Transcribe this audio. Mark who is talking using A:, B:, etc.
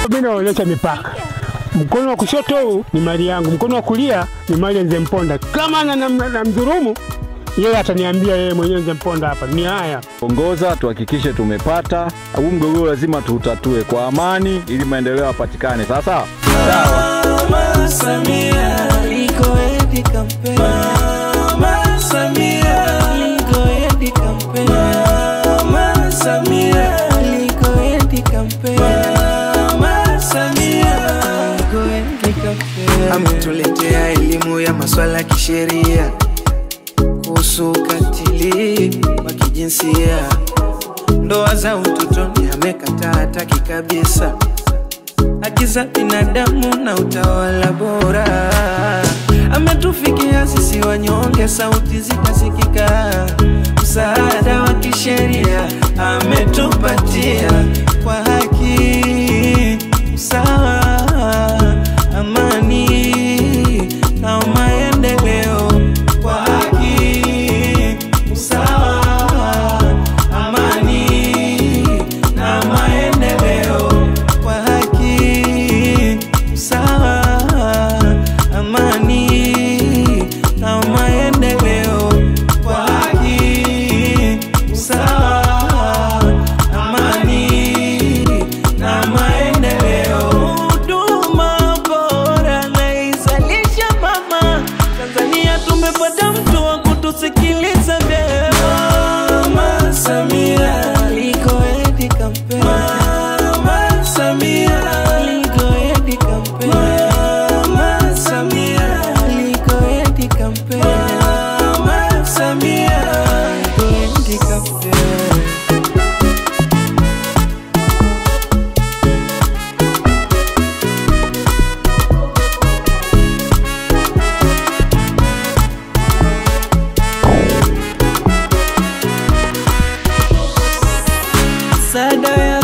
A: Mimi naonyesha mipaka. Mkono wa kushoto ni mali yangu, mkono wa kulia ni mali ya Mzee Mponda. Kama na mdhulumu, yeye ataniambia yeye mwenyewe Mzee Mponda hapa. Ni haya.
B: Ongoza tuhakikishe tumepata. Huu mgogoro lazima tuutatue kwa amani ili maendeleo yapatikane. Sasa
C: Mama Samia liko eti kampeni. Mama Samia liko eti kampeni. Mama Samia liko eti kampeni. Mama Samia liko eti kampeni. Ametuletea elimu ya masuala ya kisheria kuhusu ukatili wa kijinsia. Ndoa za utotoni amekataa hataki kabisa. Haki za binadamu na utawala bora. Ametufikia sisi wanyonge, sauti zikasikika. Msaada wa kisheria ametupatia kwa haki, usawa, amani na maendeleo. Kwa haki, usawa, amani na maendeleo. Kwa haki, usawa, amani na maendeleo. Kwa haki, usawa, amani na maendeleo. Huduma bora naizalisha mama. Tanzania tumepata mtu wa kutusikiliza vyema. Mama Samia liko eti kampeni. Mama Samia liko eti kampeni. Mama Samia liko eti kampeni. Mama Samia liko eti kampeni. Sada